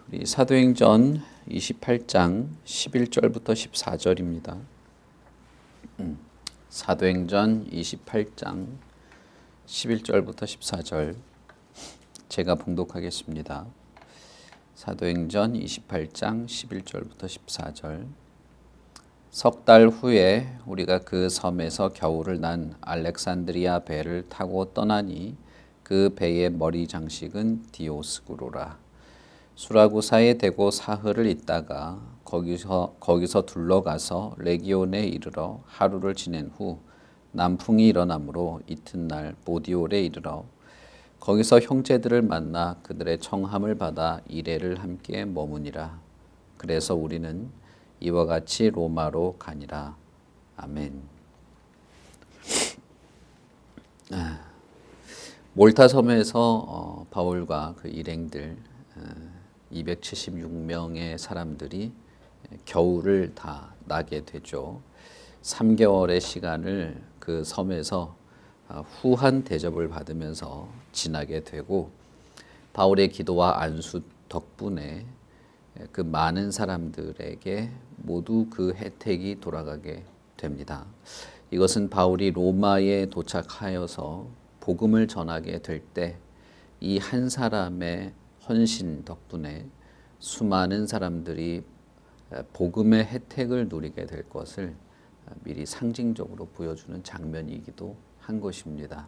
우리 사도행전 28장 11절부터 14절입니다. 사도행전 28장 11절부터 14절 제가 봉독하겠습니다. 사도행전 28장 11절부터 14절 석 달 후에 우리가 그 섬에서 겨울을 난 알렉산드리아 배를 타고 떠나니 그 배의 머리 장식은 디오스구로라. 수라구사에 대고 사흘을 있다가 거기서 둘러가서 레기온에 이르러 하루를 지낸 후 남풍이 일어나므로 이튿날 보디올에 이르러 거기서 형제들을 만나 그들의 청함을 받아 이레를 함께 머무니라. 그래서 우리는 이와 같이 로마로 가니라. 아멘. 몰타 섬에서 바울과 그 일행들 276명의 사람들이 겨울을 다 나게 되죠. 3개월의 시간을 그 섬에서 후한 대접을 받으면서 지나게 되고 바울의 기도와 안수 덕분에 그 많은 사람들에게 모두 그 혜택이 돌아가게 됩니다. 이것은 바울이 로마에 도착하여서 복음을 전하게 될 때 이 한 사람의 헌신 덕분에 수많은 사람들이 복음의 혜택을 누리게 될 것을 미리 상징적으로 보여주는 장면이기도 한 것입니다.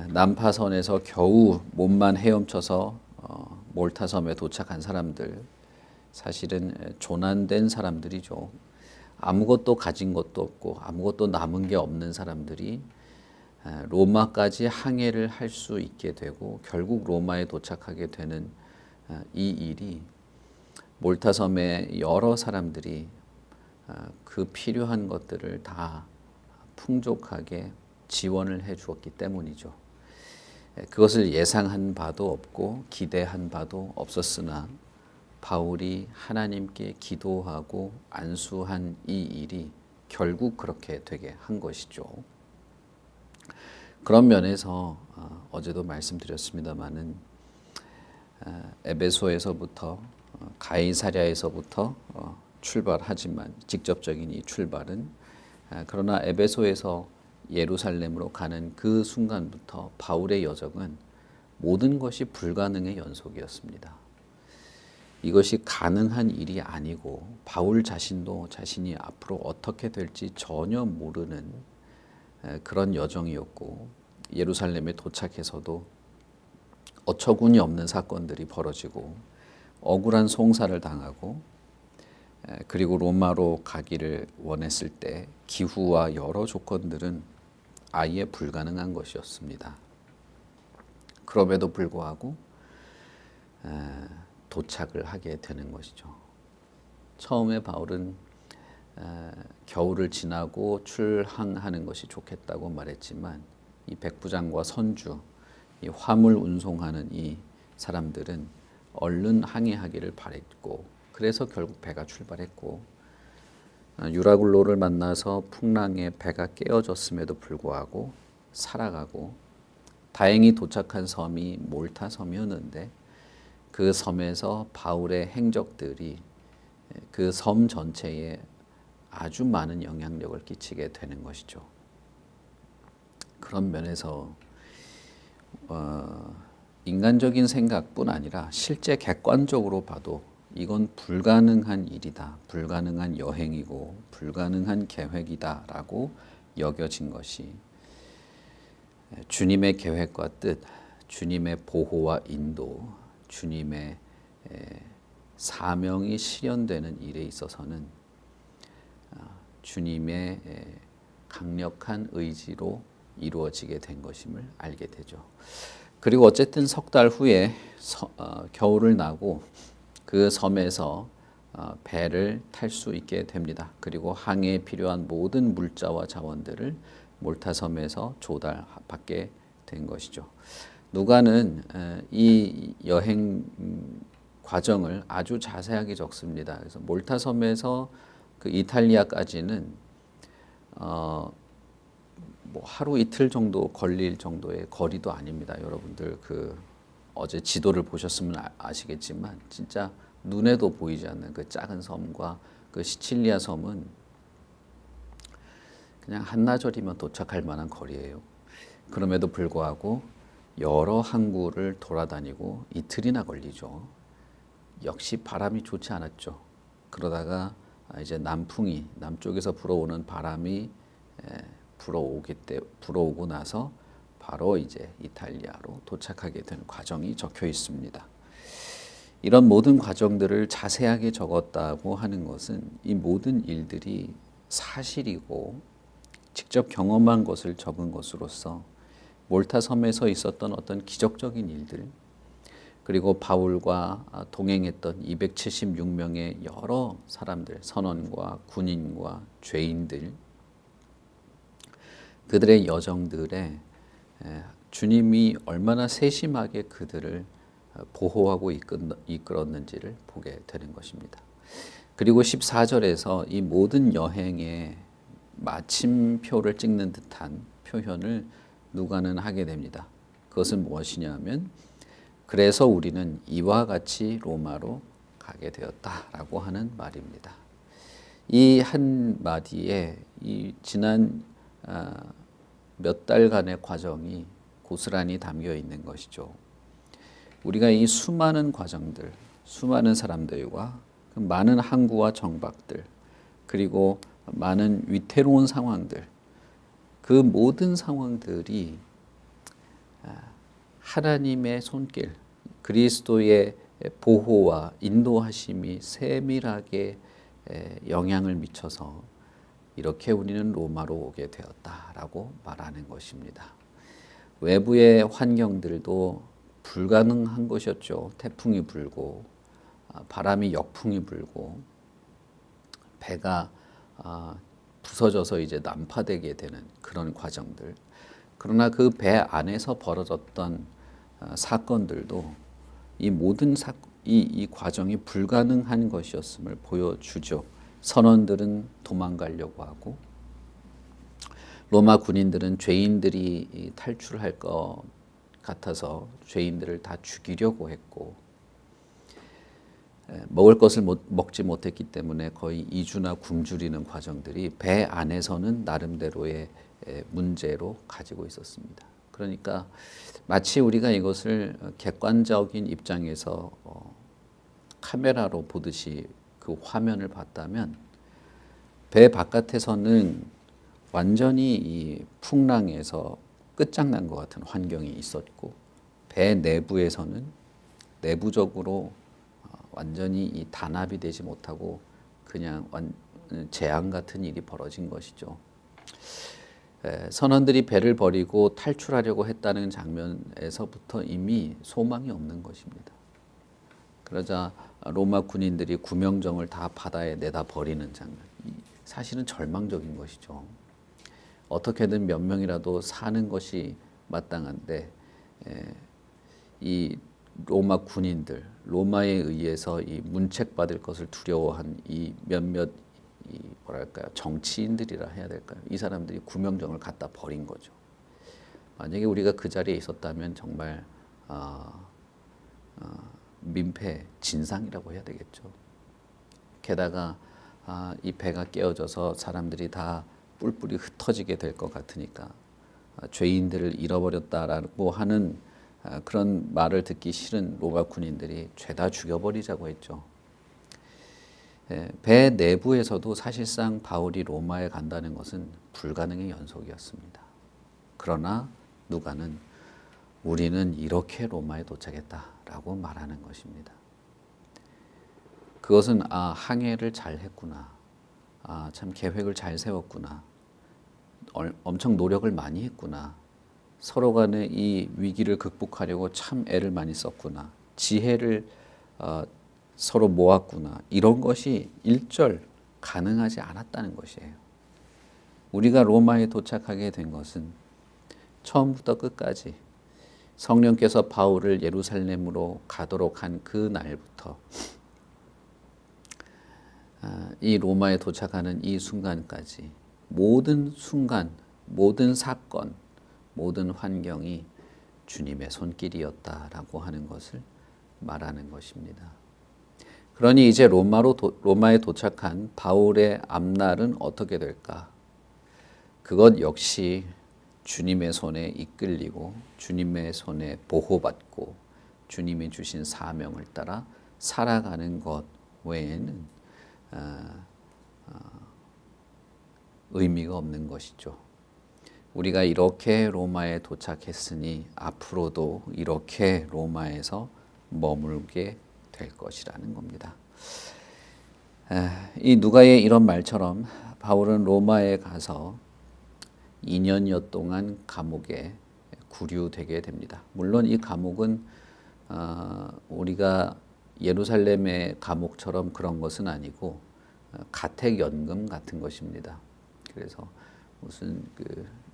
남파선에서 겨우 몸만 헤엄쳐서 몰타섬에 도착한 사람들, 사실은 조난된 사람들이죠. 아무것도 가진 것도 없고 아무것도 남은 게 없는 사람들이 로마까지 항해를 할 수 있게 되고 결국 로마에 도착하게 되는 이 일이 몰타섬의 여러 사람들이 그 필요한 것들을 다 풍족하게 지원을 해 주었기 때문이죠. 그것을 예상한 바도 없고 기대한 바도 없었으나 바울이 하나님께 기도하고 안수한 이 일이 결국 그렇게 되게 한 것이죠. 그런 면에서 어제도 말씀드렸습니다마는 에베소에서부터 가이사랴에서부터 출발하지만 직접적인 이 출발은 그러나 에베소에서 예루살렘으로 가는 그 순간부터 바울의 여정은 모든 것이 불가능의 연속이었습니다. 이것이 가능한 일이 아니고 바울 자신도 자신이 앞으로 어떻게 될지 전혀 모르는 그런 여정이었고 예루살렘에 도착해서도 어처구니 없는 사건들이 벌어지고 억울한 송사를 당하고 그리고 로마로 가기를 원했을 때 기후와 여러 조건들은 아예 불가능한 것이었습니다. 그럼에도 불구하고 도착을 하게 되는 것이죠. 처음에 바울은 겨울을 지나고 출항하는 것이 좋겠다고 말했지만 이 백부장과 선주, 이 화물 운송하는 이 사람들은 얼른 항해하기를 바랬고 그래서 결국 배가 출발했고 유라굴로를 만나서 풍랑에 배가 깨어졌음에도 불구하고 살아가고 다행히 도착한 섬이 몰타 섬이었는데 그 섬에서 바울의 행적들이 그 섬 전체에 아주 많은 영향력을 끼치게 되는 것이죠. 그런 면에서 인간적인 생각뿐 아니라 실제 객관적으로 봐도 이건 불가능한 일이다, 불가능한 여행이고 불가능한 계획이다 라고 여겨진 것이 주님의 계획과 뜻, 주님의 보호와 인도, 주님의 사명이 실현되는 일에 있어서는 주님의 강력한 의지로 이루어지게 된 것임을 알게 되죠. 그리고 어쨌든 석 달 후에 겨울을 나고 그 섬에서 배를 탈 수 있게 됩니다. 그리고 항해에 필요한 모든 물자와 자원들을 몰타섬에서 조달받게 된 것이죠. 누가는 이 여행 과정을 아주 자세하게 적습니다. 그래서 몰타섬에서 그 이탈리아까지는 뭐 하루 이틀 정도 걸릴 정도의 거리도 아닙니다. 여러분들 그 어제 지도를 보셨으면 아시겠지만 진짜 눈에도 보이지 않는 그 작은 섬과 그 시칠리아 섬은 그냥 한나절이면 도착할 만한 거리예요. 그럼에도 불구하고 여러 항구를 돌아다니고 이틀이나 걸리죠. 역시 바람이 좋지 않았죠. 그러다가 이제 남쪽에서 불어오는 바람이 불어오고 나서 바로 이제 이탈리아로 도착하게 된 과정이 적혀 있습니다. 이런 모든 과정들을 자세하게 적었다고 하는 것은 이 모든 일들이 사실이고 직접 경험한 것을 적은 것으로서 몰타 섬에서 있었던 어떤 기적적인 일들, 그리고 바울과 동행했던 276명의 여러 사람들, 선원과 군인과 죄인들, 그들의 여정들에 주님이 얼마나 세심하게 그들을 보호하고 이끌었는지를 보게 되는 것입니다. 그리고 14절에서 이 모든 여행의 마침표를 찍는 듯한 표현을 누가는 하게 됩니다. 그것은 무엇이냐 하면 그래서 우리는 이와 같이 로마로 가게 되었다라고 하는 말입니다. 이 한마디에 이 지난 몇 달간의 과정이 고스란히 담겨 있는 것이죠. 우리가 이 수많은 과정들, 수많은 사람들과 그 많은 항구와 정박들, 그리고 많은 위태로운 상황들, 그 모든 상황들이 하나님의 손길, 그리스도의 보호와 인도하심이 세밀하게 영향을 미쳐서 이렇게 우리는 로마로 오게 되었다라고 말하는 것입니다. 외부의 환경들도 불가능한 것이었죠. 태풍이 불고 바람이 역풍이 불고 배가 부서져서 이제 난파되게 되는 그런 과정들. 그러나 그 배 안에서 벌어졌던 사건들도 이 모든 이 과정이 불가능한 것이었음을 보여주죠. 선원들은 도망가려고 하고 로마 군인들은 죄인들이 탈출할 것 같아서 죄인들을 다 죽이려고 했고 먹을 것을 먹지 못했기 때문에 거의 이주나 굶주리는 과정들이 배 안에서는 나름대로의 문제로 가지고 있었습니다. 그러니까 마치 우리가 이것을 객관적인 입장에서 카메라로 보듯이 그 화면을 봤다면 배 바깥에서는 완전히 이 풍랑에서 끝장난 것 같은 환경이 있었고 배 내부에서는 내부적으로 완전히 이 단합이 되지 못하고 그냥 재앙 같은 일이 벌어진 것이죠. 선원들이 배를 버리고 탈출하려고 했다는 장면에서부터 이미 소망이 없는 것입니다. 그러자 로마 군인들이 구명정을 다 바다에 내다 버리는 장면, 사실은 절망적인 것이죠. 어떻게든 몇 명이라도 사는 것이 마땅한데 이 로마 군인들, 로마에 의해서 이 문책받을 것을 두려워한 이 몇몇 뭐랄까요, 정치인들이라 해야 될까요? 이 사람들이 구명정을 갖다 버린 거죠. 만약에 우리가 그 자리에 있었다면 정말 민폐, 진상이라고 해야 되겠죠. 게다가 이 배가 깨어져서 사람들이 다 뿔뿔이 흩어지게 될 것 같으니까 죄인들을 잃어버렸다라고 하는 그런 말을 듣기 싫은 로마 군인들이 죄다 죽여버리자고 했죠. 배 내부에서도 사실상 바울이 로마에 간다는 것은 불가능의 연속이었습니다. 그러나 누가는 우리는 이렇게 로마에 도착했다라고 말하는 것입니다. 그것은 항해를 잘 했구나. 참 계획을 잘 세웠구나. 엄청 노력을 많이 했구나. 서로 간에 이 위기를 극복하려고 참 애를 많이 썼구나. 지혜를 서로 모았구나. 이런 것이 일절 가능하지 않았다는 것이에요. 우리가 로마에 도착하게 된 것은 처음부터 끝까지 성령께서 바울을 예루살렘으로 가도록 한 그 날부터 이 로마에 도착하는 이 순간까지 모든 순간, 모든 사건, 모든 환경이 주님의 손길이었다라고 하는 것을 말하는 것입니다. 그러니 이제 로마에 도착한 바울의 앞날은 어떻게 될까? 그것 역시 주님의 손에 이끌리고 주님의 손에 보호받고 주님이 주신 사명을 따라 살아가는 것 외에는 의미가 없는 것이죠. 우리가 이렇게 로마에 도착했으니 앞으로도 이렇게 로마에서 머물게 될 것이라는 겁니다. 이 누가의 이런 말처럼 바울은 로마에 가서 2년여 동안 감옥에 구류되게 됩니다. 물론 이 감옥은 우리가 예루살렘의 감옥처럼 그런 것은 아니고 가택연금 같은 것입니다. 그래서 무슨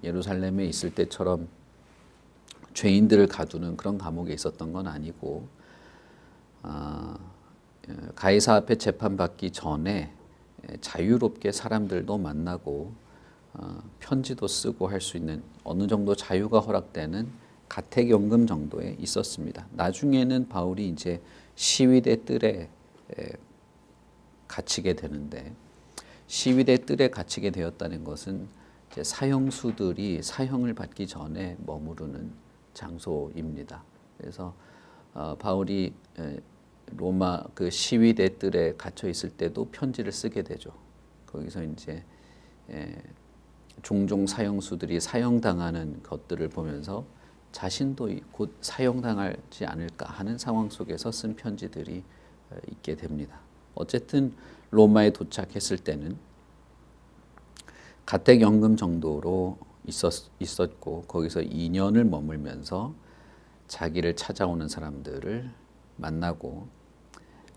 예루살렘에 있을 때처럼 죄인들을 가두는 그런 감옥에 있었던 건 아니고 가이사 앞에 재판받기 전에 자유롭게 사람들도 만나고 편지도 쓰고 할 수 있는 어느 정도 자유가 허락되는 가택연금 정도에 있었습니다. 나중에는 바울이 이제 시위대 뜰에 갇히게 되는데 시위대 뜰에 갇히게 되었다는 것은 이제 사형수들이 사형을 받기 전에 머무르는 장소입니다. 그래서 바울이 로마 그 시위대 뜰에 갇혀 있을 때도 편지를 쓰게 되죠. 거기서 이제 종종 사형수들이 사형당하는 것들을 보면서 자신도 곧 사형당하지 않을까 하는 상황 속에서 쓴 편지들이 있게 됩니다. 어쨌든 로마에 도착했을 때는 가택연금 정도로 있었고 거기서 2년을 머물면서 자기를 찾아오는 사람들을 만나고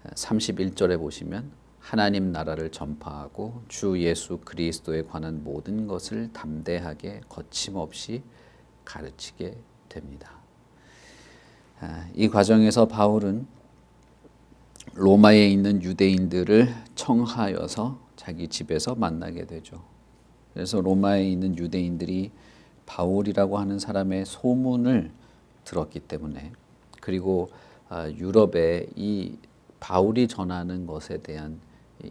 31절에 보시면 하나님 나라를 전파하고 주 예수 그리스도에 관한 모든 것을 담대하게 거침없이 가르치게 됩니다. 이 과정에서 바울은 로마에 있는 유대인들을 청하여서 자기 집에서 만나게 되죠. 그래서 로마에 있는 유대인들이 바울이라고 하는 사람의 소문을 들었기 때문에 그리고 유럽에 이 바울이 전하는 것에 대한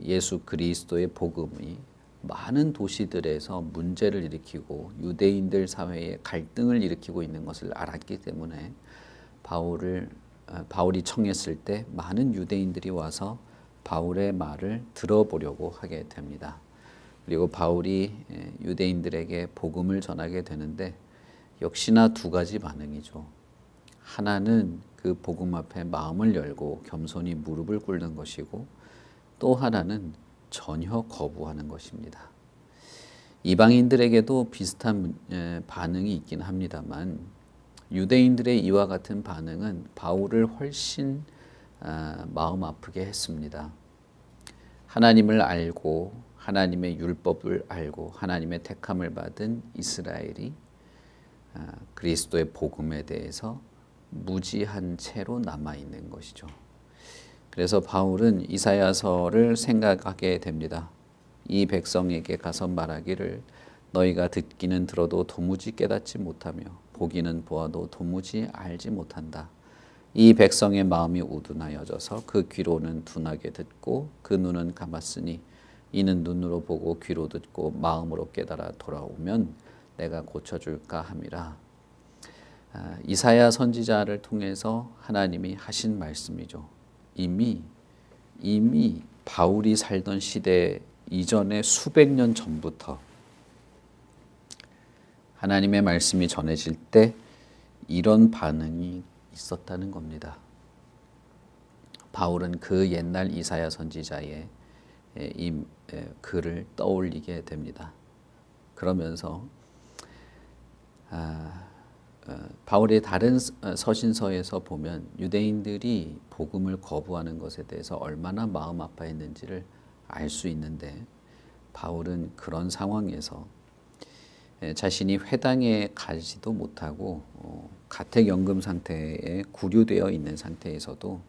예수 그리스도의 복음이 많은 도시들에서 문제를 일으키고 유대인들 사회에 갈등을 일으키고 있는 것을 알았기 때문에 바울이 청했을 때 많은 유대인들이 와서 바울의 말을 들어보려고 하게 됩니다. 그리고 바울이 유대인들에게 복음을 전하게 되는데 역시나 두 가지 반응이죠. 하나는 그 복음 앞에 마음을 열고 겸손히 무릎을 꿇는 것이고 또 하나는 전혀 거부하는 것입니다. 이방인들에게도 비슷한 반응이 있긴 합니다만 유대인들의 이와 같은 반응은 바울을 훨씬 마음 아프게 했습니다. 하나님을 알고 하나님의 율법을 알고 하나님의 택함을 받은 이스라엘이 그리스도의 복음에 대해서 무지한 채로 남아있는 것이죠. 그래서 바울은 이사야서를 생각하게 됩니다. 이 백성에게 가서 말하기를 너희가 듣기는 들어도 도무지 깨닫지 못하며 보기는 보아도 도무지 알지 못한다. 이 백성의 마음이 우둔하여져서 그 귀로는 둔하게 듣고 그 눈은 감았으니 이는 눈으로 보고 귀로 듣고 마음으로 깨달아 돌아오면 내가 고쳐줄까 함이라. 이사야 선지자를 통해서 하나님이 하신 말씀이죠. 이미 바울이 살던 시대 이전에 수백 년 전부터 하나님의 말씀이 전해질 때 이런 반응이 있었다는 겁니다. 바울은 그 옛날 이사야 선지자의 이 글을 떠올리게 됩니다. 그러면서 바울의 다른 서신서에서 보면 유대인들이 복음을 거부하는 것에 대해서 얼마나 마음 아파했는지를 알 수 있는데 바울은 그런 상황에서 자신이 회당에 가지도 못하고 가택연금 상태에 구류되어 있는 상태에서도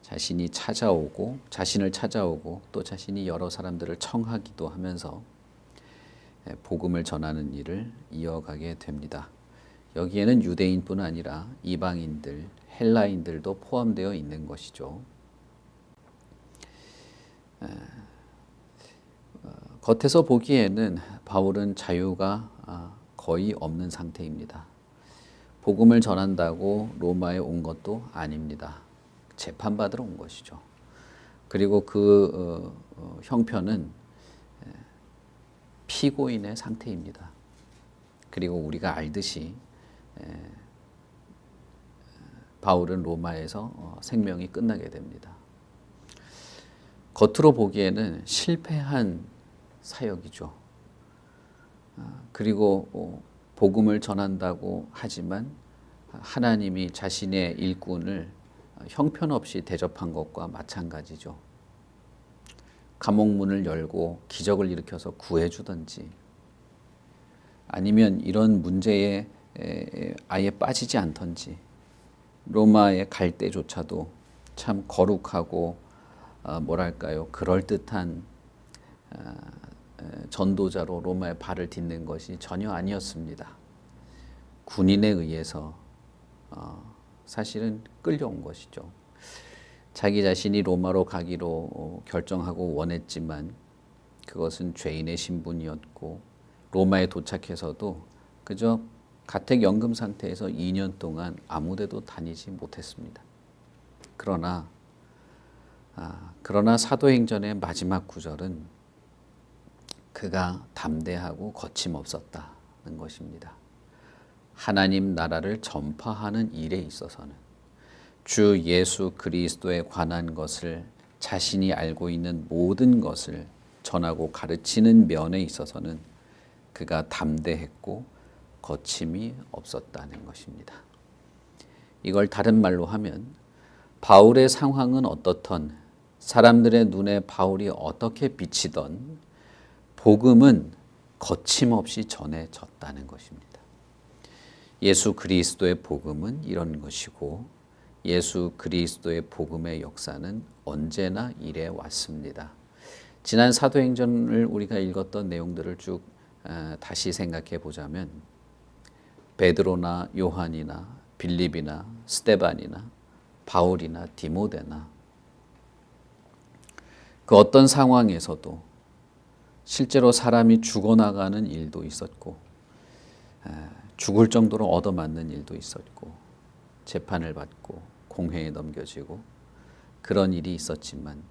자신을 찾아오고 또 자신이 여러 사람들을 청하기도 하면서 복음을 전하는 일을 이어가게 됩니다. 여기에는 유대인뿐 아니라 이방인들, 헬라인들도 포함되어 있는 것이죠. 겉에서 보기에는 바울은 자유가 거의 없는 상태입니다. 복음을 전한다고 로마에 온 것도 아닙니다. 재판받으러 온 것이죠. 그리고 그 형편은 피고인의 상태입니다. 그리고 우리가 알듯이 바울은 로마에서 생명이 끝나게 됩니다. 겉으로 보기에는 실패한 사역이죠. 그리고 복음을 전한다고 하지만 하나님이 자신의 일꾼을 형편없이 대접한 것과 마찬가지죠. 감옥문을 열고 기적을 일으켜서 구해주든지 아니면 이런 문제에 아예 빠지지 않던지 로마에 갈 때조차도 참 거룩하고 뭐랄까요, 그럴듯한 전도자로 로마에 발을 딛는 것이 전혀 아니었습니다. 군인에 의해서 사실은 끌려온 것이죠. 자기 자신이 로마로 가기로 결정하고 원했지만 그것은 죄인의 신분이었고 로마에 도착해서도 그저 가택연금 상태에서 2년 동안 아무데도 다니지 못했습니다. 그러나 사도행전의 마지막 구절은 그가 담대하고 거침없었다는 것입니다. 하나님 나라를 전파하는 일에 있어서는 주 예수 그리스도에 관한 것을 자신이 알고 있는 모든 것을 전하고 가르치는 면에 있어서는 그가 담대했고 거침이 없었다는 것입니다. 이걸 다른 말로 하면 바울의 상황은 어떻든 사람들의 눈에 바울이 어떻게 비치던 복음은 거침없이 전해졌다는 것입니다. 예수 그리스도의 복음은 이런 것이고 예수 그리스도의 복음의 역사는 언제나 이래 왔습니다. 지난 사도행전을 우리가 읽었던 내용들을 쭉 다시 생각해 보자면 베드로나 요한이나 빌립이나 스데반이나 바울이나 디모데나 그 어떤 상황에서도 실제로 사람이 죽어나가는 일도 있었고 죽을 정도로 얻어맞는 일도 있었고 재판을 받고 공회에 넘겨지고 그런 일이 있었지만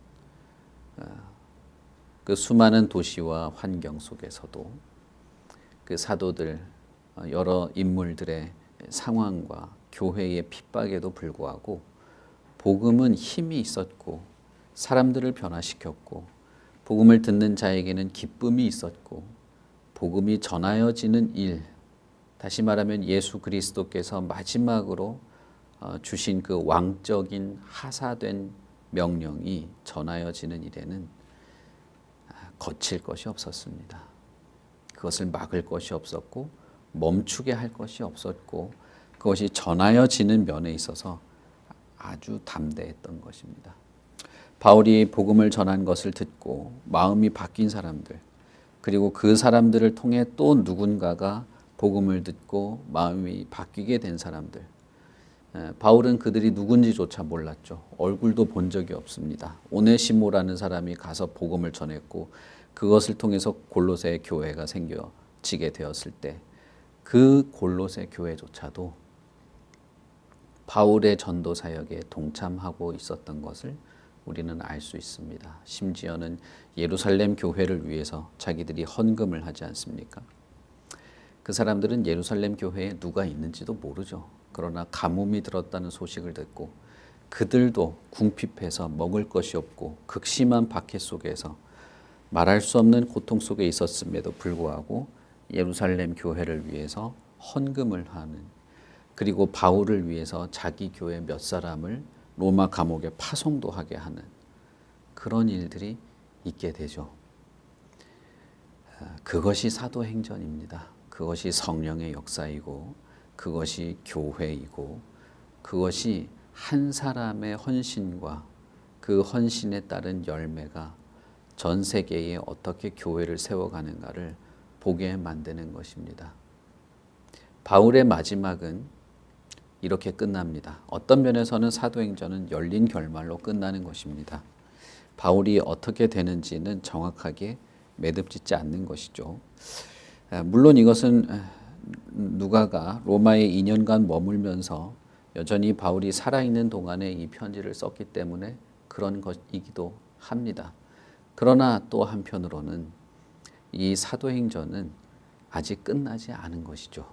그 수많은 도시와 환경 속에서도 그 사도들 여러 인물들의 상황과 교회의 핍박에도 불구하고 복음은 힘이 있었고 사람들을 변화시켰고 복음을 듣는 자에게는 기쁨이 있었고 복음이 전하여지는 일, 다시 말하면 예수 그리스도께서 마지막으로 주신 그 왕적인 하사된 명령이 전하여지는 일에는 거칠 것이 없었습니다. 그것을 막을 것이 없었고 멈추게 할 것이 없었고 그것이 전하여지는 면에 있어서 아주 담대했던 것입니다. 바울이 복음을 전한 것을 듣고 마음이 바뀐 사람들, 그리고 그 사람들을 통해 또 누군가가 복음을 듣고 마음이 바뀌게 된 사람들, 바울은 그들이 누군지조차 몰랐죠. 얼굴도 본 적이 없습니다. 오네시모라는 사람이 가서 복음을 전했고 그것을 통해서 골로새 교회가 생겨지게 되었을 때 그 골로새 교회조차도 바울의 전도 사역에 동참하고 있었던 것을 우리는 알 수 있습니다. 심지어는 예루살렘 교회를 위해서 자기들이 헌금을 하지 않습니까? 그 사람들은 예루살렘 교회에 누가 있는지도 모르죠. 그러나 가뭄이 들었다는 소식을 듣고 그들도 궁핍해서 먹을 것이 없고 극심한 박해 속에서 말할 수 없는 고통 속에 있었음에도 불구하고 예루살렘 교회를 위해서 헌금을 하는, 그리고 바울을 위해서 자기 교회 몇 사람을 로마 감옥에 파송도 하게 하는 그런 일들이 있게 되죠. 그것이 사도행전입니다. 그것이 성령의 역사이고 그것이 교회이고 그것이 한 사람의 헌신과 그 헌신에 따른 열매가 전 세계에 어떻게 교회를 세워가는가를 보게 만드는 것입니다. 바울의 마지막은 이렇게 끝납니다. 어떤 면에서는 사도행전은 열린 결말로 끝나는 것입니다. 바울이 어떻게 되는지는 정확하게 매듭짓지 않는 것이죠. 물론 이것은 누가가 로마에 2년간 머물면서 여전히 바울이 살아있는 동안에 이 편지를 썼기 때문에 그런 것이기도 합니다. 그러나 또 한편으로는 이 사도행전은 아직 끝나지 않은 것이죠.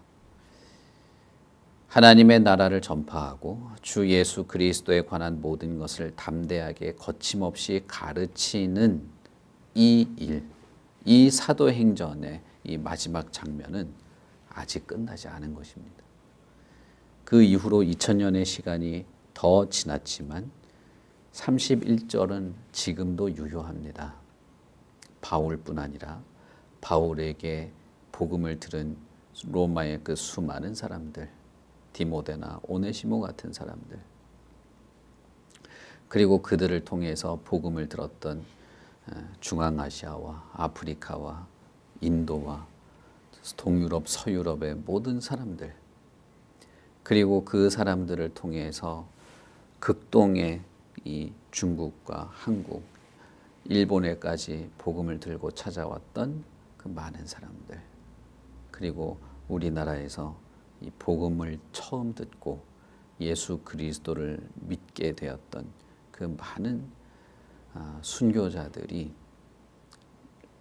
하나님의 나라를 전파하고 주 예수 그리스도에 관한 모든 것을 담대하게 거침없이 가르치는 이 일, 이 사도행전의 이 마지막 장면은 아직 끝나지 않은 것입니다. 그 이후로 2000년의 시간이 더 지났지만 31절은 지금도 유효합니다. 바울뿐 아니라 바울에게 복음을 들은 로마의 그 수많은 사람들, 디모데나 오네시모 같은 사람들, 그리고 그들을 통해서 복음을 들었던 중앙아시아와 아프리카와 인도와 동유럽, 서유럽의 모든 사람들, 그리고 그 사람들을 통해서 극동의 이 중국과 한국, 일본에까지 복음을 들고 찾아왔던 그 많은 사람들, 그리고 우리나라에서 이 복음을 처음 듣고 예수 그리스도를 믿게 되었던 그 많은 순교자들이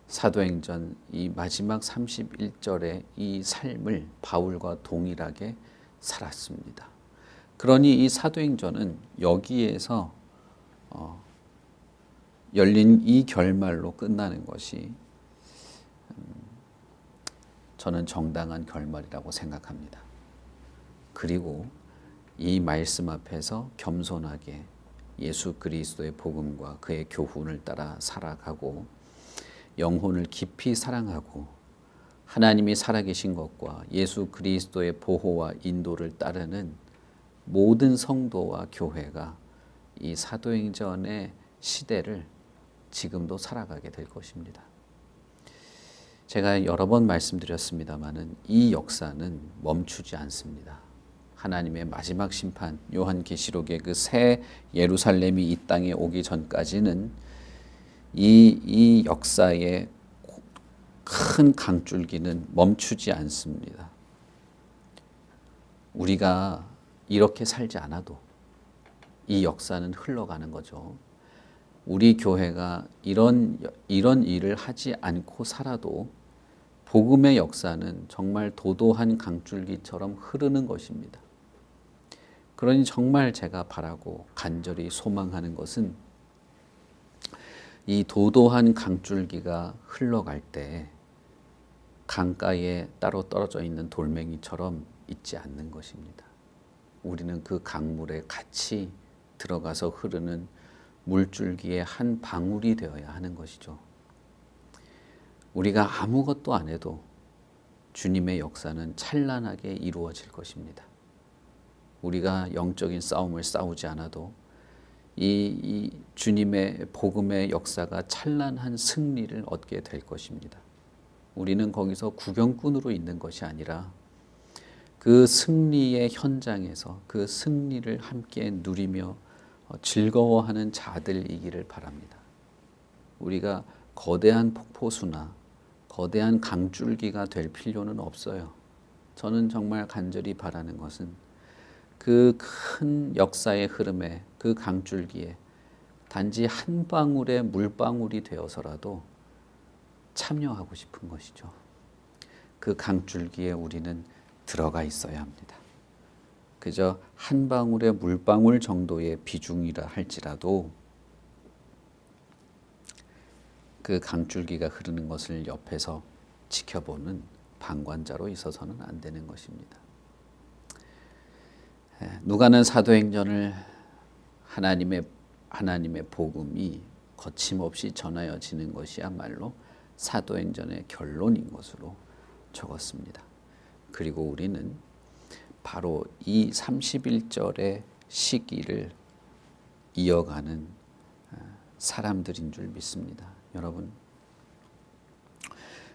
사도행전 이 마지막 31절의 이 삶을 바울과 동일하게 살았습니다. 그러니 이 사도행전은 여기에서 열린 이 결말로 끝나는 것이 저는 정당한 결말이라고 생각합니다. 그리고 이 말씀 앞에서 겸손하게 예수 그리스도의 복음과 그의 교훈을 따라 살아가고 영혼을 깊이 사랑하고 하나님이 살아계신 것과 예수 그리스도의 보호와 인도를 따르는 모든 성도와 교회가 이 사도행전의 시대를 지금도 살아가게 될 것입니다. 제가 여러 번 말씀드렸습니다마는 이 역사는 멈추지 않습니다. 하나님의 마지막 심판, 요한계시록의 그 새 예루살렘이 이 땅에 오기 전까지는 이 역사의 큰 강줄기는 멈추지 않습니다. 우리가 이렇게 살지 않아도 이 역사는 흘러가는 거죠. 우리 교회가 이런 일을 하지 않고 살아도 복음의 역사는 정말 도도한 강줄기처럼 흐르는 것입니다. 그러니 정말 제가 바라고 간절히 소망하는 것은 이 도도한 강줄기가 흘러갈 때 강가에 따로 떨어져 있는 돌멩이처럼 있지 않는 것입니다. 우리는 그 강물에 같이 들어가서 흐르는 물줄기의 한 방울이 되어야 하는 것이죠. 우리가 아무것도 안 해도 주님의 역사는 찬란하게 이루어질 것입니다. 우리가 영적인 싸움을 싸우지 않아도 이 주님의 복음의 역사가 찬란한 승리를 얻게 될 것입니다. 우리는 거기서 구경꾼으로 있는 것이 아니라 그 승리의 현장에서 그 승리를 함께 누리며 즐거워하는 자들이기를 바랍니다. 우리가 거대한 폭포수나 거대한 강줄기가 될 필요는 없어요. 저는 정말 간절히 바라는 것은 그 큰 역사의 흐름에 그 강줄기에 단지 한 방울의 물방울이 되어서라도 참여하고 싶은 것이죠. 그 강줄기에 우리는 들어가 있어야 합니다. 그저 한 방울의 물방울 정도의 비중이라 할지라도 그 강줄기가 흐르는 것을 옆에서 지켜보는 방관자로 있어서는 안 되는 것입니다. 누가는 사도행전을 하나님의 복음이 거침없이 전하여지는 것이야말로 사도행전의 결론인 것으로 적었습니다. 그리고 우리는 바로 이 31절의 시기를 이어가는 사람들인 줄 믿습니다. 여러분,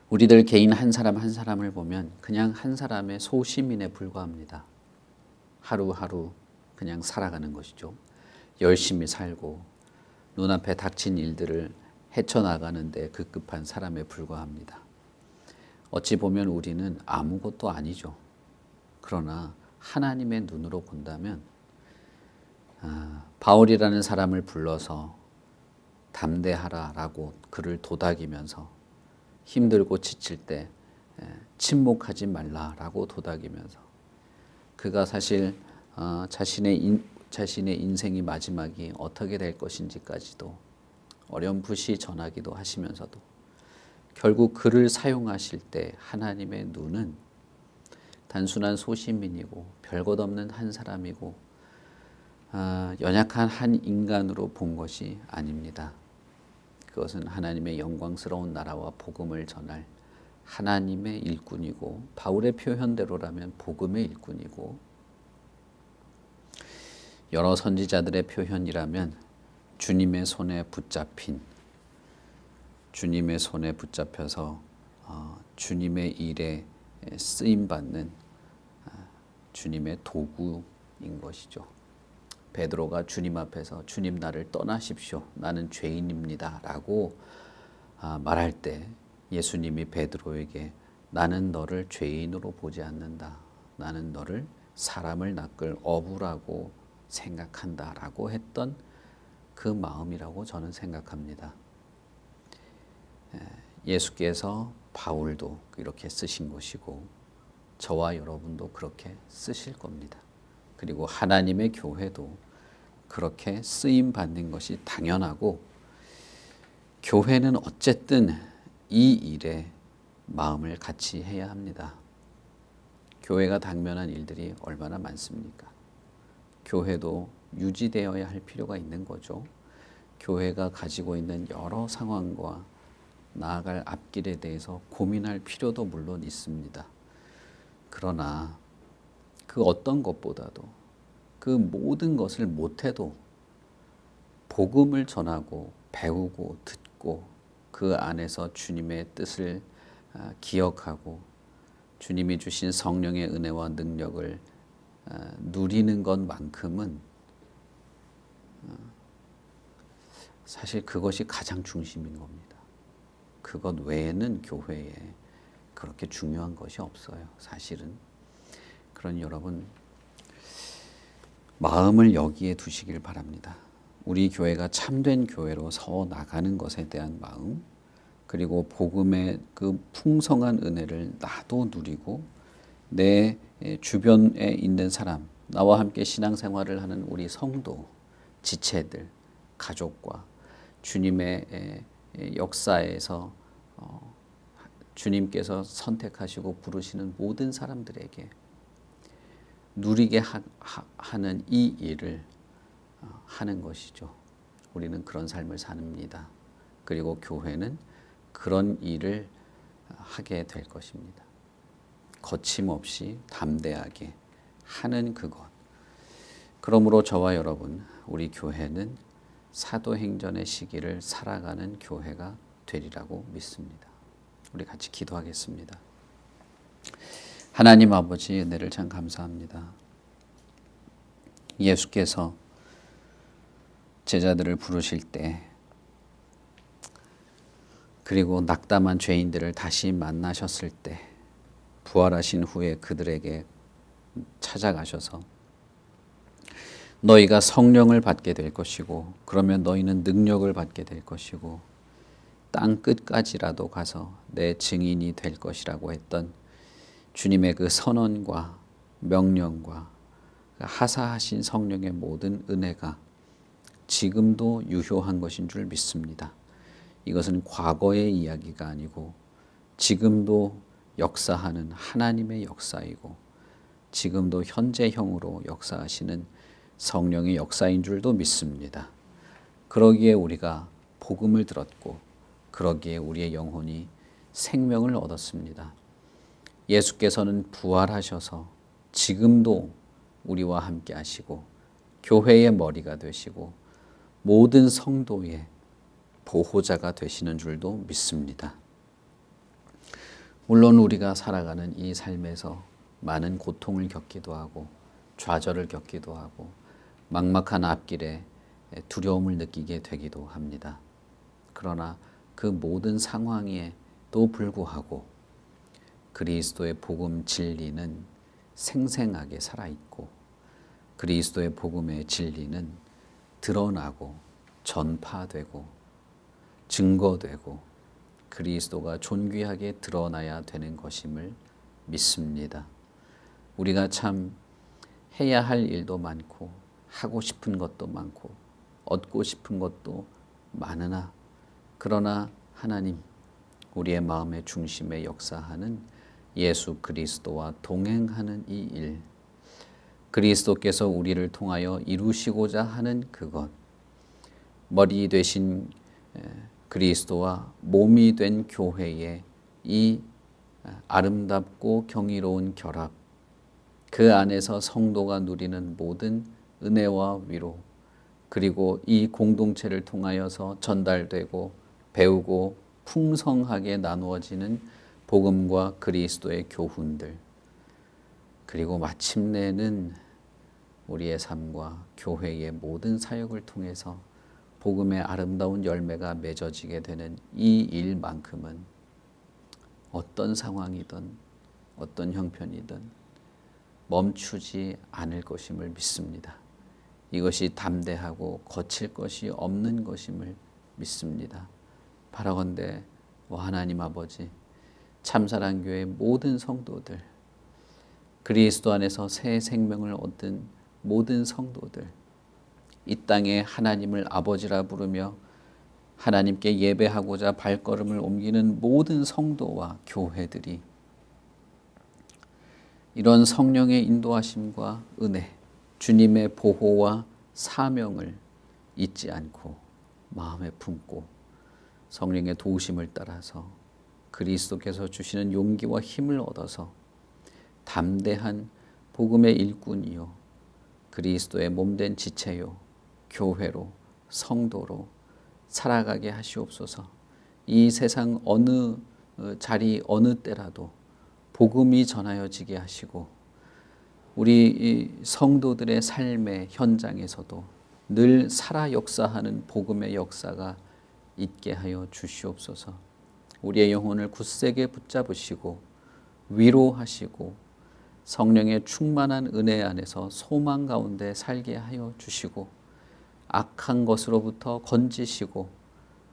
우리들 개인 한 사람 한 사람을 보면 그냥 한 사람의 소시민에 불과합니다. 하루하루 그냥 살아가는 것이죠. 열심히 살고 눈앞에 닥친 일들을 헤쳐나가는데 급급한 사람에 불과합니다. 어찌 보면 우리는 아무것도 아니죠. 그러나 하나님의 눈으로 본다면 바울이라는 사람을 불러서 담대하라라고 그를 도닥이면서 힘들고 지칠 때 침묵하지 말라라고 도닥이면서 그가 사실 자신의 인생이 마지막이 어떻게 될 것인지까지도 어렴풋이 전하기도 하시면서도 결국 그를 사용하실 때 하나님의 눈은 단순한 소시민이고 별것 없는 한 사람이고 연약한 한 인간으로 본 것이 아닙니다. 그것은 하나님의 영광스러운 나라와 복음을 전할 하나님의 일꾼이고 바울의 표현대로라면 복음의 일꾼이고 여러 선지자들의 표현이라면 주님의 손에 붙잡혀서 주님의 일에 쓰임받는 주님의 도구인 것이죠. 베드로가 주님 앞에서 주님 나를 떠나십시오. 나는 죄인입니다. 라고 말할 때 예수님이 베드로에게 나는 너를 죄인으로 보지 않는다. 나는 너를 사람을 낚을 어부라고 생각한다. 라고 했던 그 마음이라고 저는 생각합니다. 예수께서 바울도 이렇게 쓰신 것이고 저와 여러분도 그렇게 쓰실 겁니다. 그리고 하나님의 교회도 그렇게 쓰임 받는 것이 당연하고 교회는 어쨌든 이 일에 마음을 같이 해야 합니다. 교회가 당면한 일들이 얼마나 많습니까? 교회도 유지되어야 할 필요가 있는 거죠. 교회가 가지고 있는 여러 상황과 나아갈 앞길에 대해서 고민할 필요도 물론 있습니다. 그러나 그 어떤 것보다도 그 모든 것을 못해도 복음을 전하고 배우고 듣고 그 안에서 주님의 뜻을 기억하고 주님이 주신 성령의 은혜와 능력을 누리는 것만큼은 사실 그것이 가장 중심인 겁니다. 그것 외에는 교회에 그렇게 중요한 것이 없어요. 사실은. 그러니 여러분 마음을 여기에 두시길 바랍니다. 우리 교회가 참된 교회로 서 나가는 것에 대한 마음, 그리고 복음의 그 풍성한 은혜를 나도 누리고 내 주변에 있는 사람, 나와 함께 신앙생활을 하는 우리 성도, 지체들, 가족과 주님의 역사에서 주님께서 선택하시고 부르시는 모든 사람들에게 누리게 하는 이 일을 하는 것이죠. 우리는 그런 삶을 삽니다. 그리고 교회는 그런 일을 하게 될 것입니다. 거침없이 담대하게 하는 그것. 그러므로 저와 여러분, 우리 교회는 사도행전의 시기를 살아가는 교회가 되리라고 믿습니다. 우리 같이 기도하겠습니다. 하나님 아버지 은혜를 참 감사합니다. 예수께서 제자들을 부르실 때 그리고 낙담한 죄인들을 다시 만나셨을 때 부활하신 후에 그들에게 찾아가셔서 너희가 성령을 받게 될 것이고 그러면 너희는 능력을 받게 될 것이고 땅 끝까지라도 가서 내 증인이 될 것이라고 했던 주님의 그 선언과 명령과 하사하신 성령의 모든 은혜가 지금도 유효한 것인 줄 믿습니다. 이것은 과거의 이야기가 아니고 지금도 역사하는 하나님의 역사이고 지금도 현재형으로 역사하시는 성령의 역사인 줄도 믿습니다. 그러기에 우리가 복음을 들었고 그러기에 우리의 영혼이 생명을 얻었습니다. 예수께서는 부활하셔서 지금도 우리와 함께 하시고 교회의 머리가 되시고 모든 성도의 보호자가 되시는 줄도 믿습니다. 물론 우리가 살아가는 이 삶에서 많은 고통을 겪기도 하고 좌절을 겪기도 하고 막막한 앞길에 두려움을 느끼게 되기도 합니다. 그러나 그 모든 상황에도 불구하고 그리스도의 복음 진리는 생생하게 살아있고 그리스도의 복음의 진리는 드러나고 전파되고 증거되고 그리스도가 존귀하게 드러나야 되는 것임을 믿습니다. 우리가 참 해야 할 일도 많고 하고 싶은 것도 많고 얻고 싶은 것도 많으나 그러나 하나님 우리의 마음의 중심에 역사하는 예수 그리스도와 동행하는 이 일, 그리스도께서 우리를 통하여 이루시고자 하는 그것, 머리 되신 그리스도와 몸이 된 교회의 이 아름답고 경이로운 결합, 그 안에서 성도가 누리는 모든 은혜와 위로, 그리고 이 공동체를 통하여서 전달되고 배우고 풍성하게 나누어지는 복음과 그리스도의 교훈들, 그리고 마침내는 우리의 삶과 교회의 모든 사역을 통해서 복음의 아름다운 열매가 맺어지게 되는 이 일만큼은 어떤 상황이든 어떤 형편이든 멈추지 않을 것임을 믿습니다. 이것이 담대하고 거칠 것이 없는 것임을 믿습니다. 바라건대 하나님 아버지, 참사랑교회 모든 성도들, 그리스도 안에서 새 생명을 얻은 모든 성도들, 이 땅에 하나님을 아버지라 부르며 하나님께 예배하고자 발걸음을 옮기는 모든 성도와 교회들이 이런 성령의 인도하심과 은혜, 주님의 보호와 사명을 잊지 않고 마음에 품고 성령의 도우심을 따라서 그리스도께서 주시는 용기와 힘을 얻어서 담대한 복음의 일꾼이요 그리스도의 몸된 지체요 교회로 성도로 살아가게 하시옵소서. 이 세상 어느 자리 어느 때라도 복음이 전하여지게 하시고 우리 성도들의 삶의 현장에서도 늘 살아 역사하는 복음의 역사가 있게 하여 주시옵소서. 우리의 영혼을 굳세게 붙잡으시고 위로하시고 성령의 충만한 은혜 안에서 소망 가운데 살게 하여 주시고 악한 것으로부터 건지시고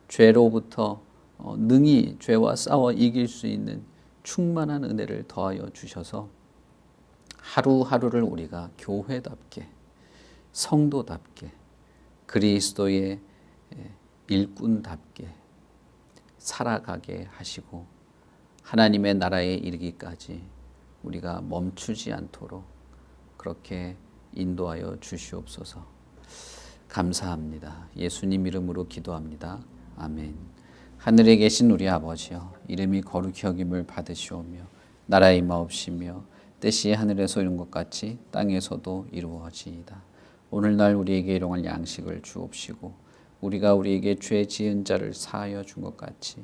죄로부터 능히 죄와 싸워 이길 수 있는 충만한 은혜를 더하여 주셔서 하루하루를 우리가 교회답게 성도답게 그리스도의 일꾼답게 살아가게 하시고 하나님의 나라에 이르기까지 우리가 멈추지 않도록 그렇게 인도하여 주시옵소서. 감사합니다. 예수님 이름으로 기도합니다. 아멘. 하늘에 계신 우리 아버지여, 이름이 거룩히 여김을 받으시오며 나라의 임하옵시며 뜻이 하늘에서 이룬 것 같이 땅에서도 이루어지이다. 오늘날 우리에게 일용할 양식을 주옵시고 우리가 우리에게 죄 지은 자를 사하여 준 것 같이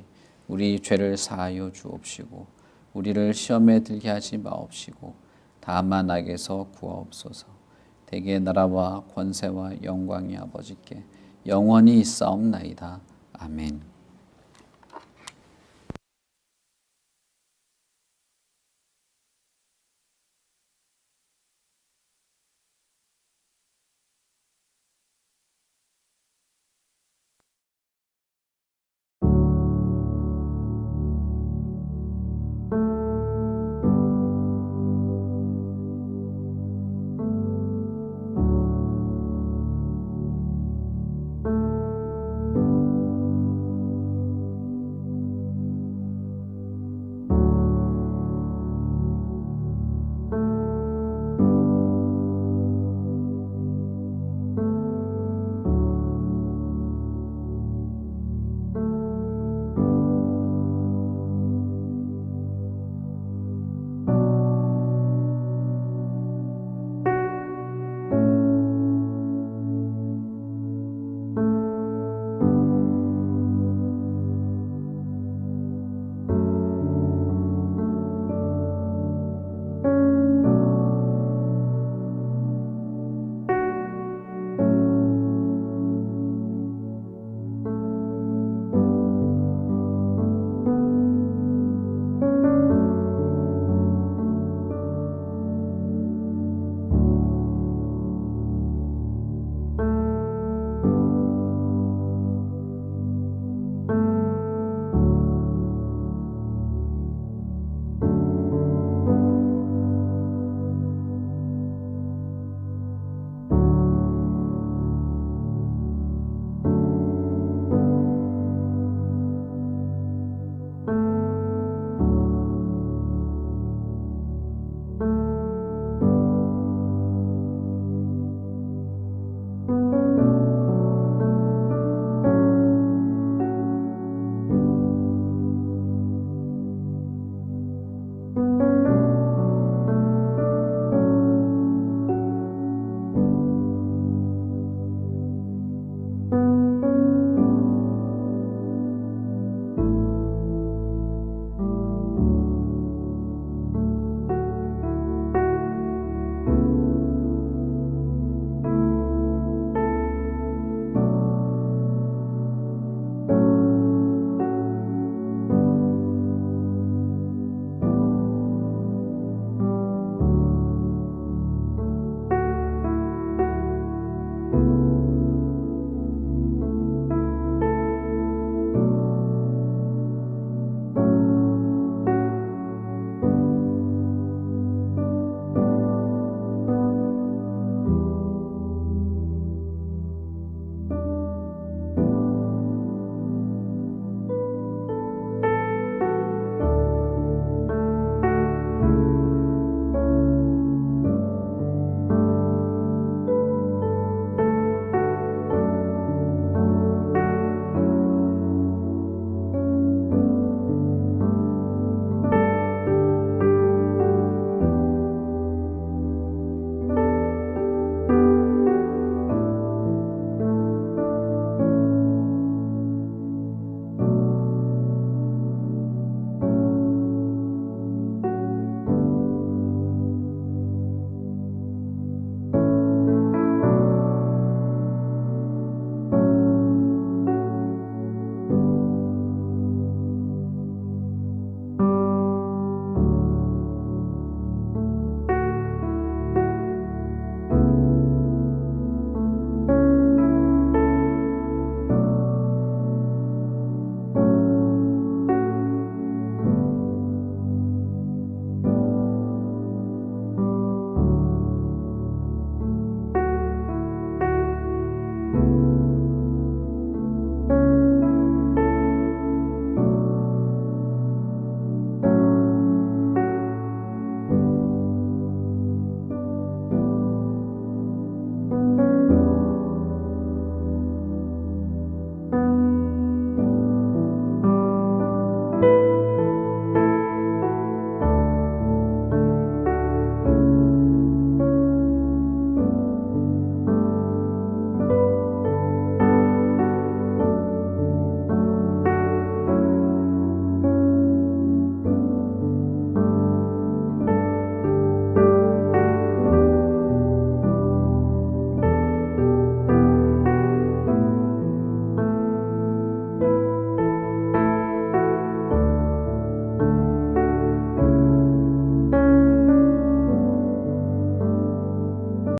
우리 죄를 사하여 주옵시고 우리를 시험에 들게 하지 마옵시고 다만 악에서 구하옵소서. 대개 나라와 권세와 영광이 아버지께 영원히 있사옵나이다. 아멘.